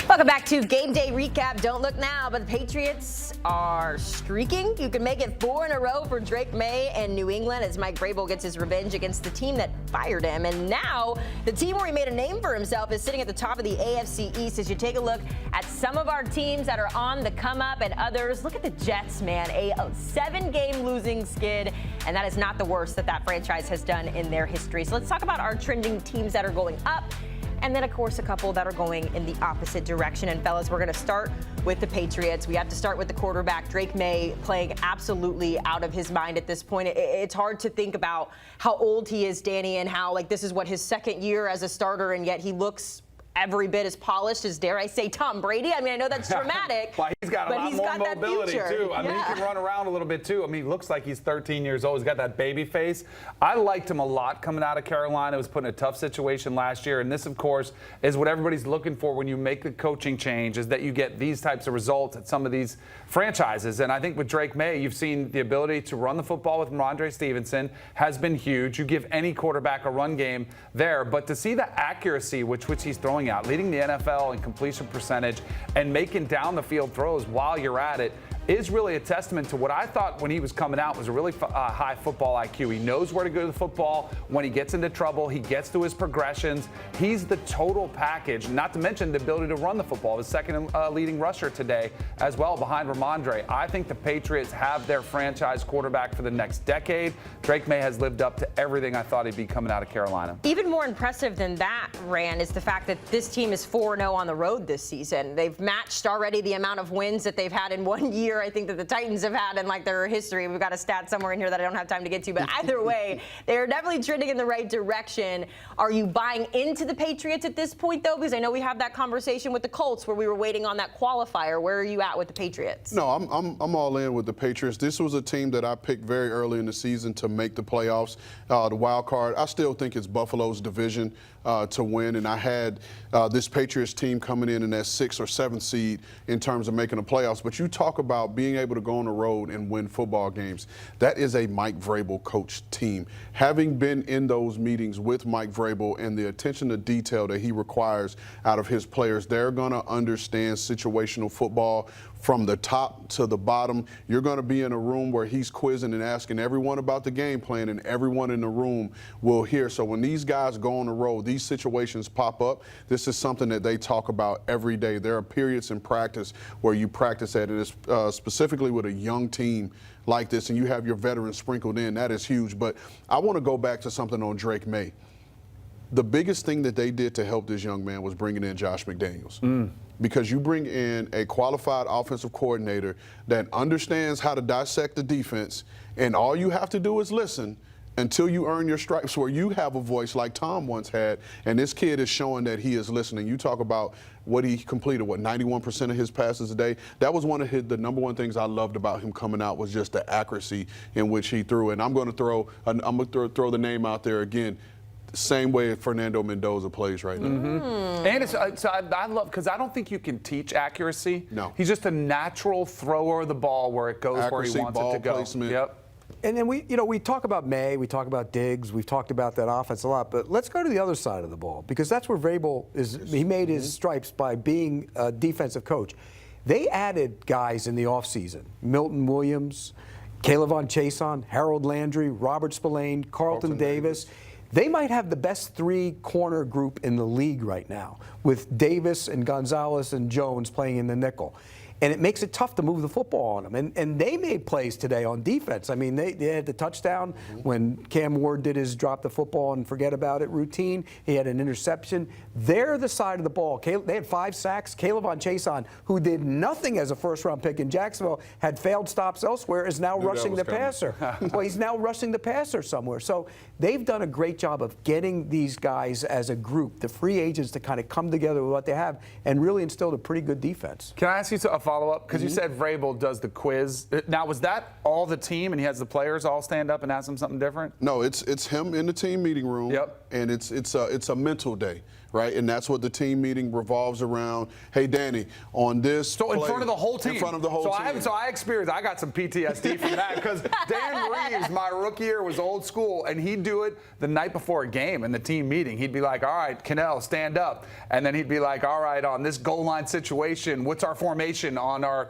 Welcome back to Game Day Recap. Don't look now, but the Patriots are streaking. You can make it 4 in a row for Drake May and New England as Mike Vrabel gets his revenge against the team that fired him. And now the team where he made a name for himself is sitting at the top of the AFC East. As you take a look at some of our teams that are on the come up and others, look at the Jets, man. A 7-game losing skid, and that is not the worst that franchise has done in their history. So let's talk about our trending teams that are going up. And then, of course, a couple that are going in the opposite direction. And, fellas, we're going to start with the Patriots. We have to start with the quarterback, Drake May, playing absolutely out of his mind at this point. It's hard to think about how old he is, Danny, and how, this is what his second year as a starter, and yet he looks every bit as polished as, dare I say, Tom Brady. I mean, I know that's dramatic. But he's got a lot more mobility, too. I mean, he can run around a little bit, too. I mean, he looks like he's 13 years old. He's got that baby face. I liked him a lot coming out of Carolina. He was put in a tough situation last year. And this, of course, is what everybody's looking for when you make the coaching change, is that you get these types of results at some of these franchises. And I think with Drake May, you've seen the ability to run the football with Ramondre Stevenson has been huge. You give any quarterback a run game there. But to see the accuracy which he's throwing out, leading the NFL in completion percentage and making down the field throws while you're at it, is really a testament to what I thought when he was coming out was a really high football IQ. He knows where to go to the football when he gets into trouble. He gets to his progressions. He's the total package, not to mention the ability to run the football. The second leading rusher today as well behind Ramondre. I think the Patriots have their franchise quarterback for the next decade. Drake May has lived up to everything I thought he'd be coming out of Carolina. Even more impressive than that, Rand, is the fact that this team is 4-0 on the road this season. They've matched already the amount of wins that they've had in 1 year. I think that the Titans have had in their history. We've got a stat somewhere in here that I don't have time to get to, but either way, they're definitely trending in the right direction. Are you buying into the Patriots at this point, though? Because I know we have that conversation with the Colts where we were waiting on that qualifier. Where are you at with the Patriots? No, I'm all in with the Patriots. This was a team that I picked very early in the season to make the playoffs, the wild card. I still think it's Buffalo's division to win, and I had this Patriots team coming in that 6th or 7th seed in terms of making the playoffs. But you talk about being able to go on the road and win football games. That is a Mike Vrabel coached team. Having been in those meetings with Mike Vrabel and the attention to detail that he requires out of his players, they're going to understand situational football from the top to the bottom. You're going to be in a room where he's quizzing and asking everyone about the game plan, and everyone in the room will hear. So when these guys go on the road, these situations pop up. This is something that they talk about every day. There are periods in practice where you practice at it, specifically with a young team like this, and you have your veterans sprinkled in. That is huge. But I want to go back to something on Drake May. The biggest thing that they did to help this young man was bringing in Josh McDaniels. Because you bring in a qualified offensive coordinator that understands how to dissect the defense, and all you have to do is listen until you earn your stripes, where you have a voice like Tom once had, and this kid is showing that he is listening. You talk about what he completed, 91% of his passes a day. That was one of the number one things I loved about him coming out, was just the accuracy in which he threw. And I'm going to throw the name out there again. Same way Fernando Mendoza plays right now. And I love, because I don't think you can teach accuracy. No. He's just a natural thrower of the ball where it goes Accuracy, where he wants it to go. Placement. Yep. And then we talk about May, we talk about Diggs, we've talked about that offense a lot, but let's go to the other side of the ball, because that's where Vrabel is. He made his stripes by being a defensive coach. They added guys in the offseason: Milton Williams, Kayvon Chason, Harold Landry, Robert Spillane, Carlton Davis. They might have the best 3-corner group in the league right now, with Davis and Gonzalez and Jones playing in the nickel. And it makes it tough to move the football on them. And they made plays today on defense. I mean, they had the touchdown when Cam Ward did his drop the football and forget about it routine. He had an interception. They're the side of the ball. They had 5 sacks. Kayvon Chason, who did nothing as a first-round pick in Jacksonville, had failed stops elsewhere, is now rushing the passer. Well, he's now rushing the passer somewhere. So they've done a great job of getting these guys as a group, the free agents, to kind of come together with what they have and really instilled a pretty good defense. Can I ask you a follow-up? Because you said Vrabel does the quiz. Now, was that all the team and he has the players all stand up and ask them something different? No, it's him in the team meeting room. Yep. and it's a mental day. Right, and that's what the team meeting revolves around. Hey, Danny, on this. So in front of the whole team. In front of the whole team. I experienced. I got some PTSD from that because Dan Reeves, my rookie year, was old school, and he'd do it the night before a game in the team meeting. He'd be like, "All right, Kanell, stand up," and then he'd be like, "All right, on this goal line situation, what's our formation on our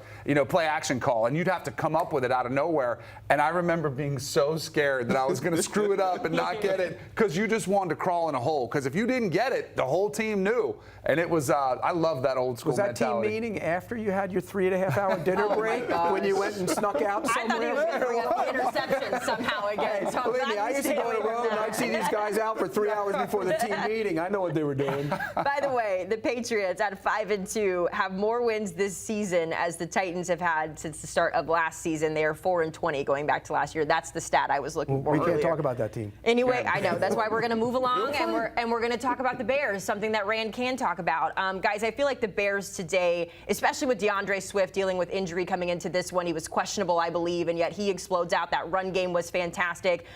play action call?" And you'd have to come up with it out of nowhere. And I remember being so scared that I was going to screw it up and not get it because you just wanted to crawl in a hole. Because if you didn't get it, the whole team knew. And it was, I love that old school mentality. Was that team meeting after you had your 3.5-hour dinner break when you went and snuck out somewhere? I thought he was going to bring up interception somehow again. So believe me, I used to go on the road and I'd see these guys out for 3 hours before the team meeting. I know what they were doing. By the way, the Patriots at 5-2 have more wins this season as the Titans have had since the start of last season. They are 4-20 going back to last year. That's the stat I was looking for. We can't talk about that team. Anyway, I know. That's why we're going to move along and we're going to talk about the Bears, something that Rand can talk about. Guys, I feel like the Bears today, especially with DeAndre Swift dealing with injury coming into this one, he was questionable, I believe, and yet he explodes out. That run game was fantastic.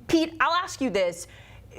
Pete, I'll ask you this.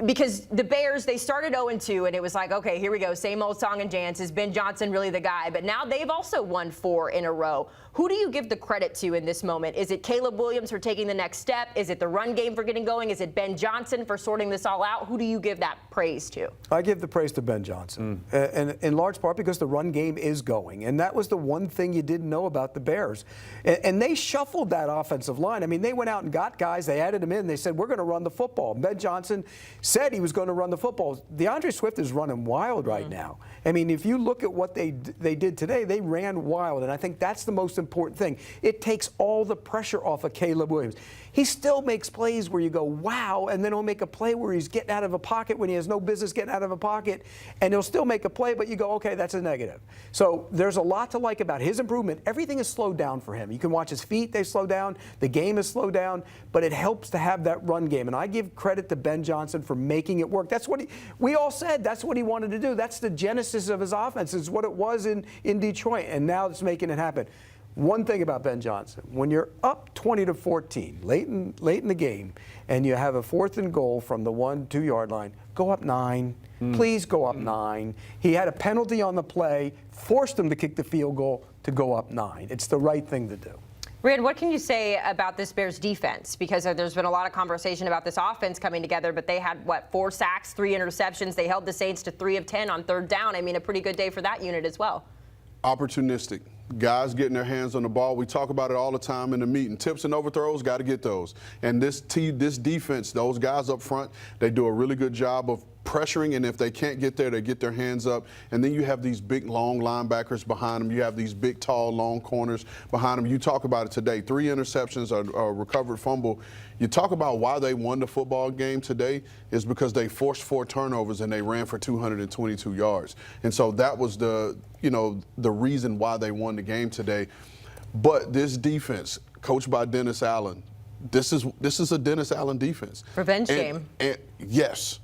Because the Bears, they started 0-2, and it was like, okay, here we go, same old song and dance. Is Ben Johnson really the guy? But now they've also won 4 in a row. Who do you give the credit to in this moment? Is it Caleb Williams for taking the next step? Is it the run game for getting going? Is it Ben Johnson for sorting this all out? Who do you give that praise to? I give the praise to Ben Johnson, and in large part because the run game is going. And that was the one thing you didn't know about the Bears. And they shuffled that offensive line. I mean, they went out and got guys. They added them in. They said, we're going to run the football. Ben Johnson said he was going to run the football. DeAndre Swift is running wild right now. I mean, if you look at what they did today, they ran wild, and I think that's the most important thing. It takes all the pressure off of Caleb Williams. He still makes plays where you go, wow, and then he'll make a play where he's getting out of a pocket when he has no business getting out of a pocket, and he'll still make a play, but you go, okay, that's a negative. So there's a lot to like about his improvement. Everything is slowed down for him. You can watch his feet, they slow down. The game is slowed down, but it helps to have that run game. And I give credit to Ben Johnson for making it work. That's what we all said that's what he wanted to do. That's the genesis of his offense. It's what it was in Detroit, and now it's making it happen. One thing about Ben Johnson, when you're up 20-14 late in the game and you have a 4th and goal from the 1-2 yard line, go up 9. Please go up 9. He had a penalty on the play, forced him to kick the field goal to go up 9. It's the right thing to do. Rand, what can you say about this Bears defense? Because there's been a lot of conversation about this offense coming together, but they had, 4 sacks, 3 interceptions. They held the Saints to 3 of 10 on 3rd down. I mean, a pretty good day for that unit as well. Opportunistic. Guys getting their hands on the ball. We talk about it all the time in the meeting. Tips and overthrows, got to get those. And this defense, those guys up front, they do a really good job of pressuring, and if they can't get there, they get their hands up. And then you have these big, long linebackers behind them. You have these big, tall, long corners behind them. You talk about it today. 3 interceptions, a recovered fumble. You talk about why they won the football game today is because they forced 4 turnovers and they ran for 222 yards. And so that was the reason why they won the game today. But this defense, coached by Dennis Allen, this is a Dennis Allen defense. Revenge game. And yes.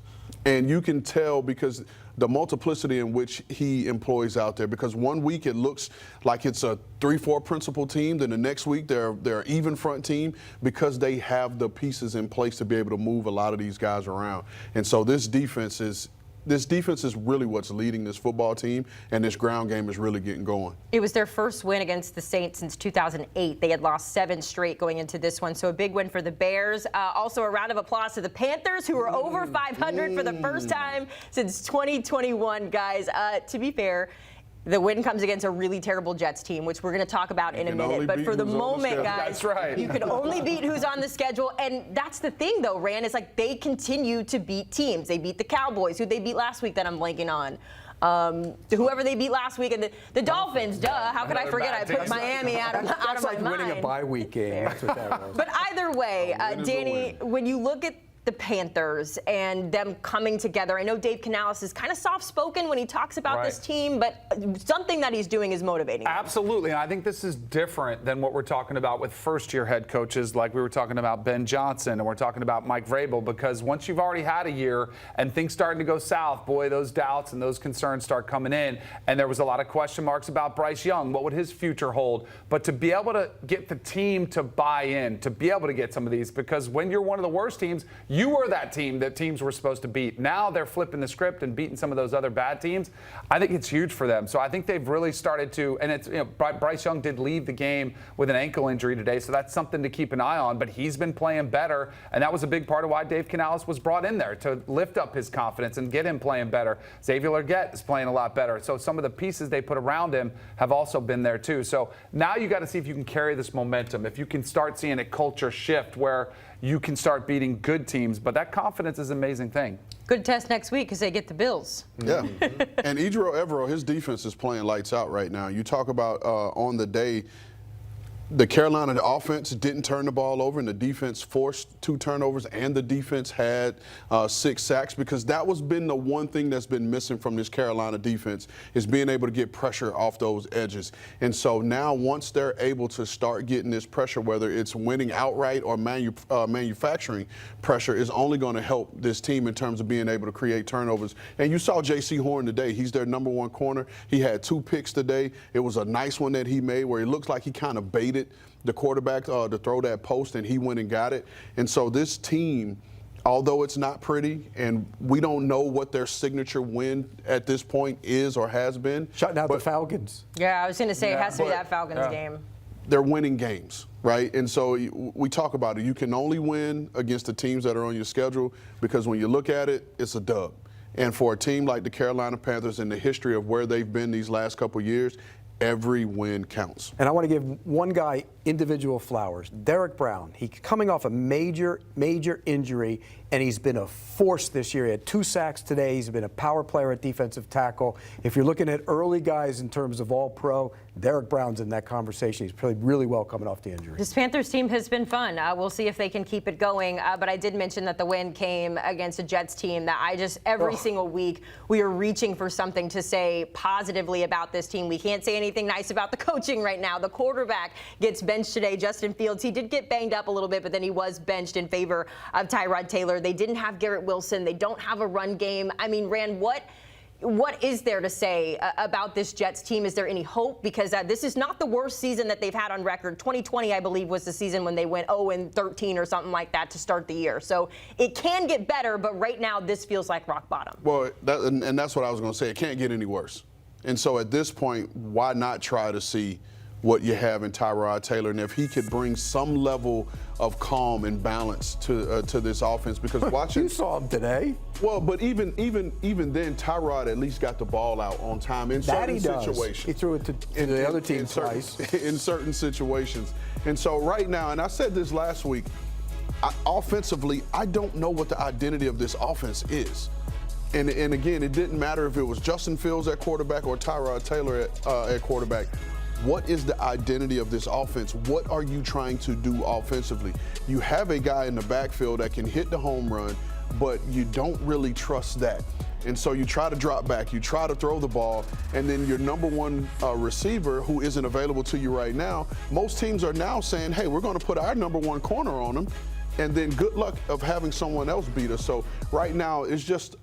And you can tell because the multiplicity in which he employs out there, because one week it looks like it's a 3-4 principal team, then the next week they're an even front team because they have the pieces in place to be able to move a lot of these guys around. And so this defense is really what's leading this football team, and this ground game is really getting going. It was their first win against the Saints since 2008. They had lost 7 straight going into this one, so a big win for the Bears. Also, a round of applause to the Panthers, who are over 500 for the first time since 2021, guys. To be fair, the win comes against a really terrible Jets team, which we're going to talk about in a minute. But for the moment, guys, that's right. You can only beat who's on the schedule. And that's the thing, though, Rand. It's like they continue to beat teams. They beat the Cowboys, who they beat last week that I'm blanking on. Whoever they beat last week, and the Dolphins, duh. How could I forget? I put Miami out of my mind. That's like winning a bye week game. That's what that was. But either way, Danny, when you look at the Panthers and them coming together. I know Dave Kanell is kind of soft-spoken when he talks about this team, but something that he's doing is motivating them. Absolutely, and I think this is different than what we're talking about with first-year head coaches, like we were talking about Ben Johnson and we're talking about Mike Vrabel, because once you've already had a year and things starting to go south, boy, those doubts and those concerns start coming in, and there was a lot of question marks about Bryce Young. What would his future hold? But to be able to get the team to buy in, to be able to get some of these, because when you're one of the worst teams, You were that team that teams were supposed to beat. Now they're flipping the script and beating some of those other bad teams. I think it's huge for them. So I think they've really started to, and it's, Bryce Young did leave the game with an ankle injury today, so that's something to keep an eye on. But he's been playing better, and that was a big part of why Dave Kanell was brought in there, to lift up his confidence and get him playing better. Xavier Legette is playing a lot better. So some of the pieces they put around him have also been there too. So now you got to see if you can carry this momentum, if you can start seeing a culture shift where you can start beating good teams. But that confidence is an amazing thing. Good test next week because they get the Bills. Yeah. And Idro Evero, his defense is playing lights out right now. You talk about on the day, the Carolina offense didn't turn the ball over, and the defense forced 2 turnovers, and the defense had 6 sacks, because that was been the one thing that's been missing from this Carolina defense, is being able to get pressure off those edges. And so now once they're able to start getting this pressure, whether it's winning outright or manufacturing pressure, is only going to help this team in terms of being able to create turnovers. And you saw J.C. Horn today. He's their #1 corner. He had 2 picks today. It was a nice one that he made where it looks like he kind of baited the quarterback to throw that post, and he went and got it. And so this team, although it's not pretty, and we don't know what their signature win at this point is or has been. Shutting out the Falcons. Yeah, I was going to say it has to be that Falcons game. They're winning games, right? And so we talk about it. You can only win against the teams that are on your schedule, because when you look at it, it's a dub. And for a team like the Carolina Panthers, in the history of where they've been these last couple of years, every win counts. And I want to give one guy individual flowers. Derek Brown. He's coming off a major injury, and he's been a force this year. He had 2 sacks today. He's been a power player at defensive tackle. If you're looking at early guys in terms of all-pro, Derek Brown's in that conversation. He's played really well coming off the injury. This Panthers team has been fun. We'll see if they can keep it going. But I did mention that the win came against a Jets team that every single week, we are reaching for something to say positively about this team. We can't say anything nice about the coaching right now. The quarterback gets benched today, Justin Fields. He did get banged up a little bit, but then he was benched in favor of Tyrod Taylor. They didn't have Garrett Wilson. They don't have a run game. I mean, Rand, what is there to say about this Jets team? Is there any hope? Because this is not the worst season that they've had on record. 2020, I believe, was the season when they went 0-13 or something like that to start the year. So it can get better, but right now this feels like rock bottom. Well, and that's what I was going to say. It can't get any worse. And so at this point, why not try to see what you have in Tyrod Taylor, and if he could bring some level of calm and balance to this offense? Because watching, you saw him today. Well, but even then, Tyrod at least got the ball out on time in certain situations. He threw it to the other team twice. In certain situations. And so right now, and I said this last week, offensively, I don't know what the identity of this offense is. And again, it didn't matter if it was Justin Fields at quarterback or Tyrod Taylor at quarterback. What is the identity of this offense? What are you trying to do offensively? You have a guy in the backfield that can hit the home run, but you don't really trust that. And so you try to drop back, you try to throw the ball, and then your #1 receiver, who isn't available to you right now, most teams are now saying, hey, we're going to put our #1 corner on him, and then good luck of having someone else beat us. So right now, it's just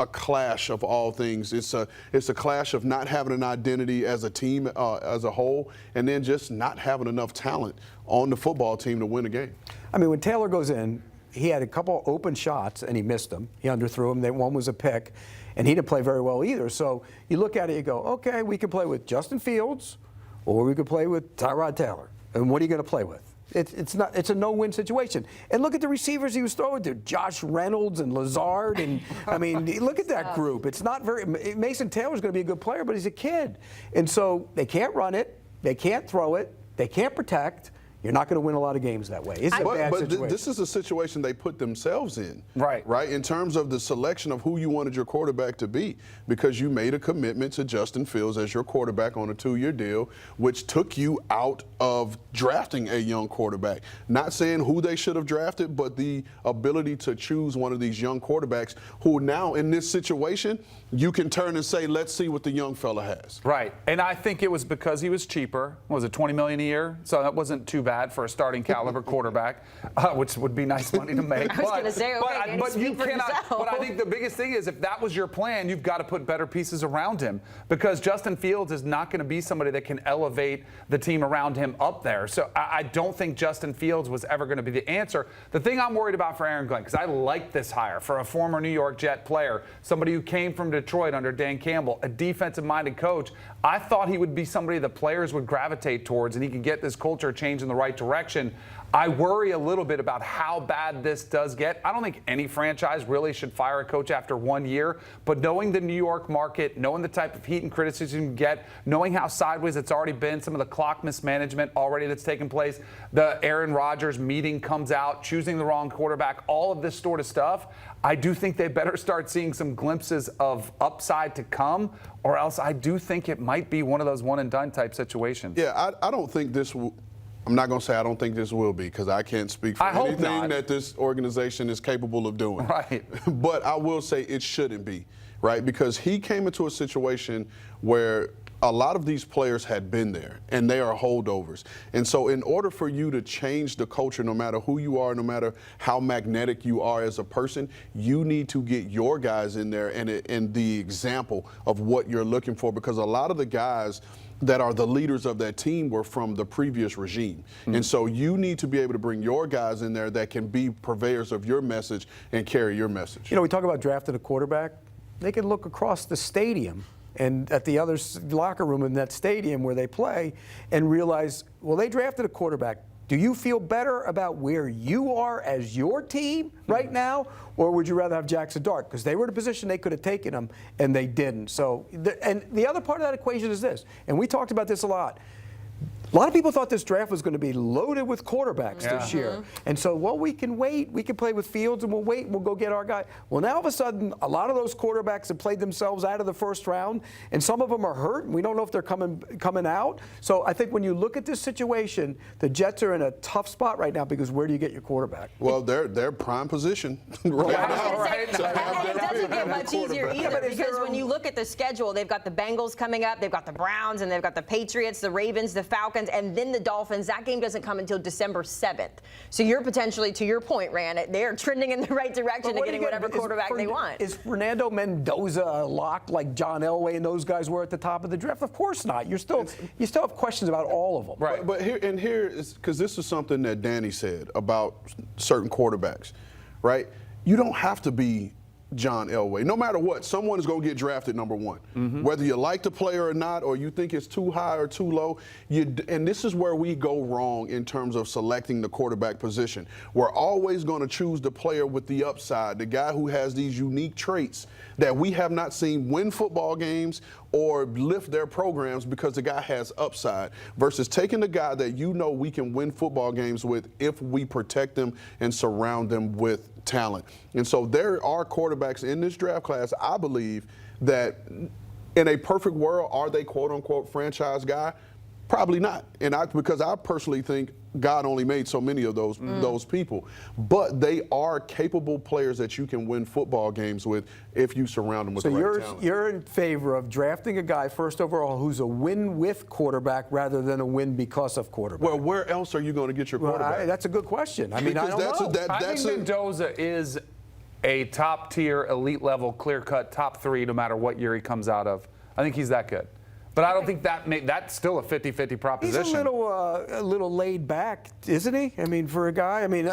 a clash of all things. It's a clash of not having an identity as a team, as a whole, and then just not having enough talent on the football team to win a game. I mean, when Taylor goes in, he had a couple open shots and he missed them. He underthrew them. One was a pick, and he didn't play very well either. So you look at it, you go, okay, we could play with Justin Fields, or we could play with Tyrod Taylor. And what are you going to play with? It's a no-win situation. And look at the receivers he was throwing to, Josh Reynolds and Lazard. And I mean, look at that group. It's not very. Mason Taylor's going to be a good player, but he's a kid. And so they can't run it, they can't throw it, they can't protect. You're not going to win a lot of games that way. It's a bad situation. This is a situation they put themselves in. Right. Right? In terms of the selection of who you wanted your quarterback to be, because you made a commitment to Justin Fields as your quarterback on a 2-year deal, which took you out of drafting a young quarterback. Not saying who they should have drafted, but the ability to choose one of these young quarterbacks who now in this situation, you can turn and say, let's see what the young fella has. Right. And I think it was because he was cheaper. What was it, $20 million a year? So that wasn't too bad. bad for a starting caliber quarterback, which would be nice money to make. I was going to say, okay, but you speak for cannot. yourself. But I think the biggest thing is if that was your plan, you've got to put better pieces around him because Justin Fields is not going to be somebody that can elevate the team around him up there. So I don't think Justin Fields was ever going to be the answer. The thing I'm worried about for Aaron Glenn, because I like this hire for a former New York Jet player, somebody who came from Detroit under Dan Campbell, a defensive-minded coach. I thought he would be somebody the players would gravitate towards and he could get this culture changed in the right direction. I worry a little bit about how bad this does get. I don't think any franchise really should fire a coach after 1 year, but knowing the New York market, knowing the type of heat and criticism you get, knowing how sideways it's already been, some of the clock mismanagement already that's taken place, the Aaron Rodgers meeting comes out, choosing the wrong quarterback, all of this sort of stuff, I do think they better start seeing some glimpses of upside to come, or else I do think it might be one of those one-and-done type situations. Yeah, I don't think this will. I'm not going to say I don't think this will be because I can't speak for anything that this organization is capable of doing. Right. But I will say it shouldn't be, right? Because he came into a situation where a lot of these players had been there and they are holdovers. And so in order for you to change the culture, no matter who you are, no matter how magnetic you are as a person, you need to get your guys in there and the example of what you're looking for, because a lot of the guys that are the leaders of that team were from the previous regime. Mm-hmm. And so you need to be able to bring your guys in there that can be purveyors of your message and carry your message. You know, we talk about drafting a quarterback. They can look across the stadium and at the other locker room in that stadium where they play and realize, well, they drafted a quarterback. Do you feel better about where you are as your team right now, or would you rather have Jackson Dart? Because they were in a position they could have taken him, and they didn't. So, and the other part of that equation is this, and we talked about this a lot. A lot of people thought this draft was going to be loaded with quarterbacks this year. And so, well, we can wait. We can play with Fields, and we'll wait, and we'll go get our guy. Well, now all of a sudden, a lot of those quarterbacks have played themselves out of the first round, and some of them are hurt, and we don't know if they're coming out. So I think when you look at this situation, the Jets are in a tough spot right now because where do you get your quarterback? Well, they're prime position right now. It doesn't get much easier either because when you look at the schedule, they've got the Bengals coming up, they've got the Browns, and they've got the Patriots, the Ravens, the Falcons, and then the Dolphins. That game doesn't come until December 7th. So you're potentially, to your point, Rand, they're trending in the right direction to getting whatever quarterback they want. Is Fernando Mendoza a lock like John Elway and those guys were at the top of the draft? Of course not. You still have questions about all of them. Right. But here is because this is something that Danny said about certain quarterbacks, right? You don't have to be John Elway. No matter what, someone is going to get drafted number one. Mm-hmm. Whether you like the player or not, or you think it's too high or too low, and this is where we go wrong in terms of selecting the quarterback position. We're always going to choose the player with the upside, the guy who has these unique traits that we have not seen win football games or lift their programs because the guy has upside, versus taking the guy that you know we can win football games with if we protect them and surround them with talent. And so there are quarterbacks in this draft class, I believe, that in a perfect world, are they quote-unquote franchise guy? Probably not. And because I personally think God only made so many of those people. But they are capable players that you can win football games with if you surround them with the right talent. So you're in favor of drafting a guy first overall who's a win with quarterback rather than a win because of quarterback. Well, where else are you going to get your quarterback? That's a good question. I mean, I don't know. I think Mendoza is a top-tier, elite-level, clear-cut top three no matter what year he comes out of. I think he's that good. But I don't think that's still a 50-50 proposition. He's a little laid back, isn't he? I mean, for a guy. I mean,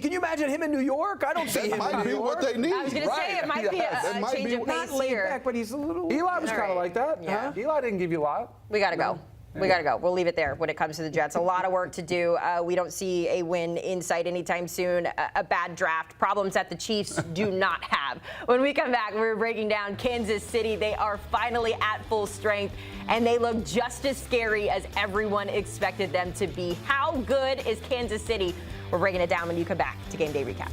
can you imagine him in New York? I don't see him in New York. What they need. I was going to say it might be a change of pace laid here. back, but he's a little. Eli was kind of like that. Yeah. Eli didn't give you a lot. We got to go. We got to go. We'll leave it there when it comes to the Jets. A lot of work to do. We don't see a win in sight anytime soon. A bad draft. Problems that the Chiefs do not have. When we come back, we're breaking down Kansas City. They are finally at full strength, and they look just as scary as everyone expected them to be. How good is Kansas City? We're breaking it down when you come back to Game Day Recap.